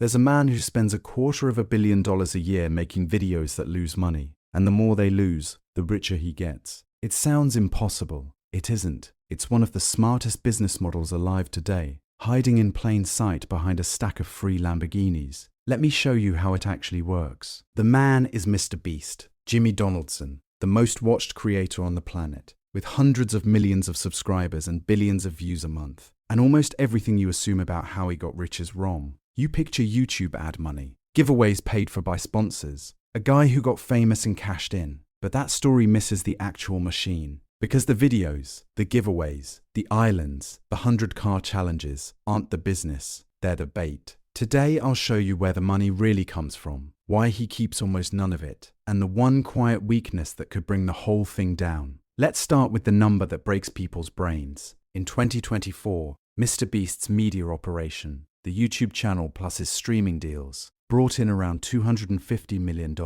There's a man who spends $250 million a year making videos that lose money, and the more they lose, the richer he gets. It sounds impossible. It isn't. It's one of the smartest business models alive today, hiding in plain sight behind a stack of free Lamborghinis. Let me show you how it actually works. The man is MrBeast, Jimmy Donaldson, the most watched creator on the planet, with hundreds of millions of subscribers and billions of views a month. And almost everything you assume about how he got rich is wrong. You picture YouTube ad money, giveaways paid for by sponsors, a guy who got famous and cashed in. But that story misses the actual machine. Because the videos, the giveaways, the islands, the 100-car challenges aren't the business, they're the bait. Today I'll show you where the money really comes from, why he keeps almost none of it, and the one quiet weakness that could bring the whole thing down. Let's start with the number that breaks people's brains. In 2024, MrBeast's media operation, the YouTube channel plus his streaming deals, brought in around $250 million,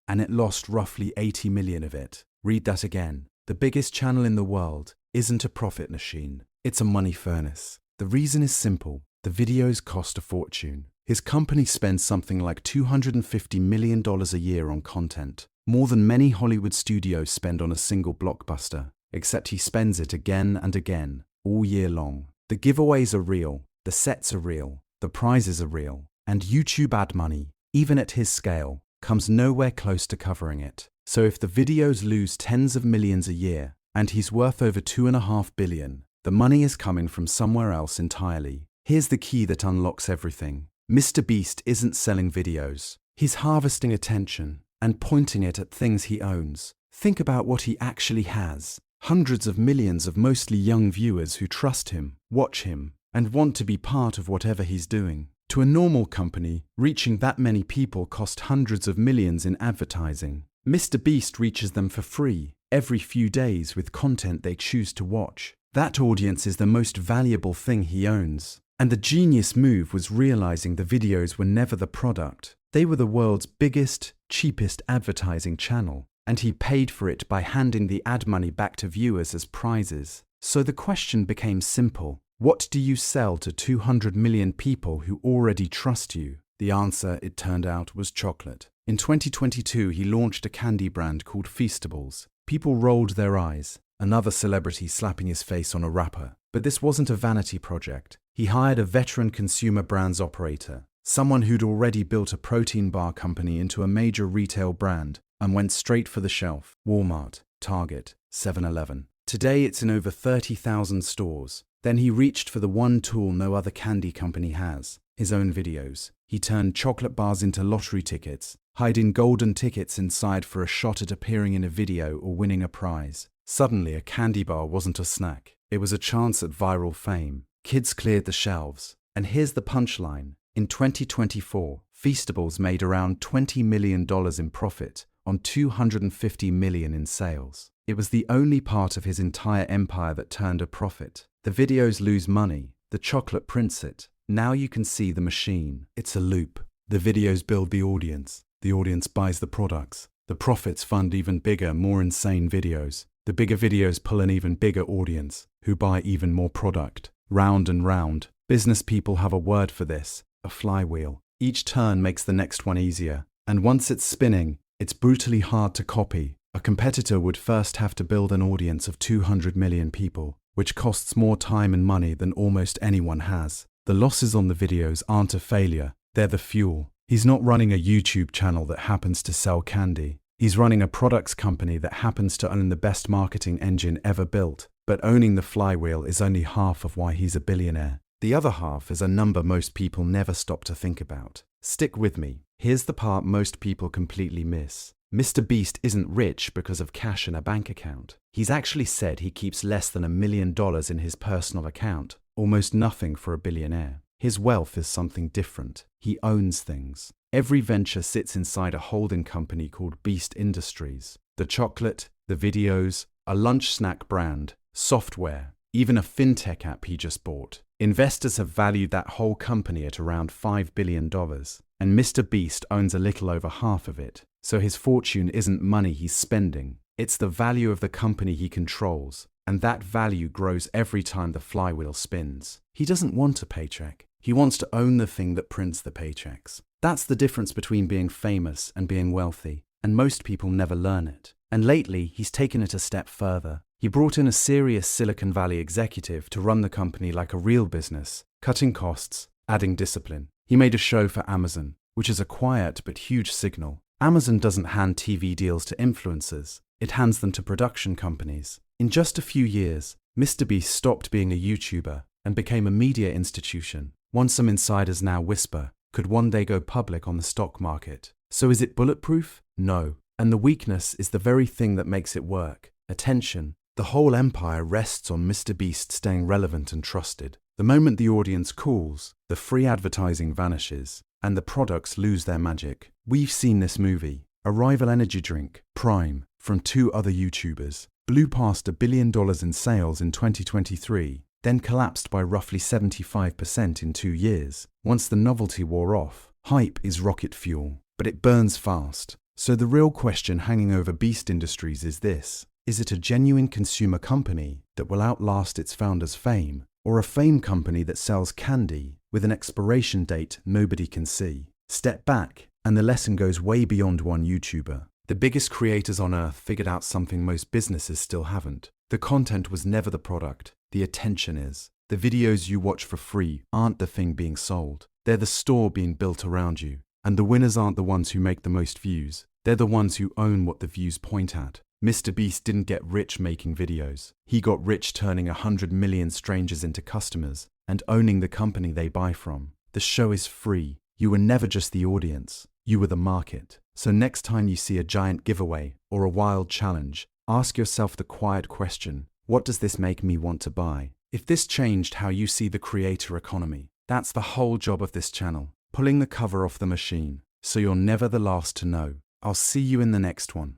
and it lost roughly 80 million of it. Read that again. The biggest channel in the world isn't a profit machine, it's a money furnace. The reason is simple. The videos cost a fortune. His company spends something like $250 million a year on content, more than many Hollywood studios spend on a single blockbuster, except he spends it again and again, all year long. The giveaways are real, the sets are real, the prizes are real, and YouTube ad money, even at his scale, comes nowhere close to covering it. So if the videos lose tens of millions a year, and he's worth over $2.5 billion, the money is coming from somewhere else entirely. Here's the key that unlocks everything. MrBeast isn't selling videos. He's harvesting attention and pointing it at things he owns. Think about what he actually has. Hundreds of millions of mostly young viewers who trust him, watch him, and want to be part of whatever he's doing. To a normal company, reaching that many people cost hundreds of millions in advertising. MrBeast reaches them for free, every few days with content they choose to watch. That audience is the most valuable thing he owns. And the genius move was realizing the videos were never the product. They were the world's biggest, cheapest advertising channel, and he paid for it by handing the ad money back to viewers as prizes. So the question became simple. What do you sell to 200 million people who already trust you? The answer, it turned out, was chocolate. In 2022, he launched a candy brand called Feastables. People rolled their eyes, another celebrity slapping his face on a wrapper. But this wasn't a vanity project. He hired a veteran consumer brands operator, someone who'd already built a protein bar company into a major retail brand, and went straight for the shelf. Walmart, Target, 7-Eleven. Today it's in over 30,000 stores. Then he reached for the one tool no other candy company has, his own videos. He turned chocolate bars into lottery tickets, hiding golden tickets inside for a shot at appearing in a video or winning a prize. Suddenly, a candy bar wasn't a snack. It was a chance at viral fame. Kids cleared the shelves. And here's the punchline. In 2024, Feastables made around $20 million in profit on $250 million in sales. It was the only part of his entire empire that turned a profit. The videos lose money. The chocolate prints it. Now you can see the machine. It's a loop. The videos build the audience. The audience buys the products. The profits fund even bigger, more insane videos. The bigger videos pull an even bigger audience, who buy even more product. Round and round. Business people have a word for this, a flywheel. Each turn makes the next one easier. And once it's spinning, it's brutally hard to copy. A competitor would first have to build an audience of 200 million people, which costs more time and money than almost anyone has. The losses on the videos aren't a failure, they're the fuel. He's not running a YouTube channel that happens to sell candy. He's running a products company that happens to own the best marketing engine ever built. But owning the flywheel is only half of why he's a billionaire. The other half is a number most people never stop to think about. Stick with me. Here's the part most people completely miss. MrBeast isn't rich because of cash in a bank account. He's actually said he keeps less than $1 million in his personal account, almost nothing for a billionaire. His wealth is something different. He owns things. Every venture sits inside a holding company called Beast Industries. The chocolate, the videos, a lunch snack brand, software, even a fintech app he just bought. Investors have valued that whole company at around $5 billion, and MrBeast owns a little over half of it. So his fortune isn't money he's spending, it's the value of the company he controls, and that value grows every time the flywheel spins. He doesn't want a paycheck. He wants to own the thing that prints the paychecks. That's the difference between being famous and being wealthy, and most people never learn it. And lately, he's taken it a step further. He brought in a serious Silicon Valley executive to run the company like a real business, cutting costs, adding discipline. He made a show for Amazon, which is a quiet but huge signal. Amazon doesn't hand TV deals to influencers, it hands them to production companies. In just a few years, MrBeast stopped being a YouTuber and became a media institution, one some insiders now whisper could one day go public on the stock market. So is it bulletproof? No. And the weakness is the very thing that makes it work: attention. The whole empire rests on MrBeast staying relevant and trusted. The moment the audience cools, the free advertising vanishes, and the products lose their magic. We've seen this movie. A rival energy drink, Prime, from two other YouTubers, blew past $1 billion in sales in 2023, then collapsed by roughly 75% in 2 years. Once the novelty wore off, hype is rocket fuel, but it burns fast. So the real question hanging over Beast Industries is this: is it a genuine consumer company that will outlast its founder's fame, or a fame company that sells candy with an expiration date nobody can see? Step back, and the lesson goes way beyond one YouTuber. The biggest creators on earth figured out something most businesses still haven't. The content was never the product, the attention is. The videos you watch for free aren't the thing being sold. They're the store being built around you. And the winners aren't the ones who make the most views. They're the ones who own what the views point at. MrBeast didn't get rich making videos. He got rich turning 100 million strangers into customers and owning the company they buy from. The show is free. You were never just the audience. You were the market. So next time you see a giant giveaway or a wild challenge, ask yourself the quiet question: what does this make me want to buy? If this changed how you see the creator economy, that's the whole job of this channel, pulling the cover off the machine, so you're never the last to know. I'll see you in the next one.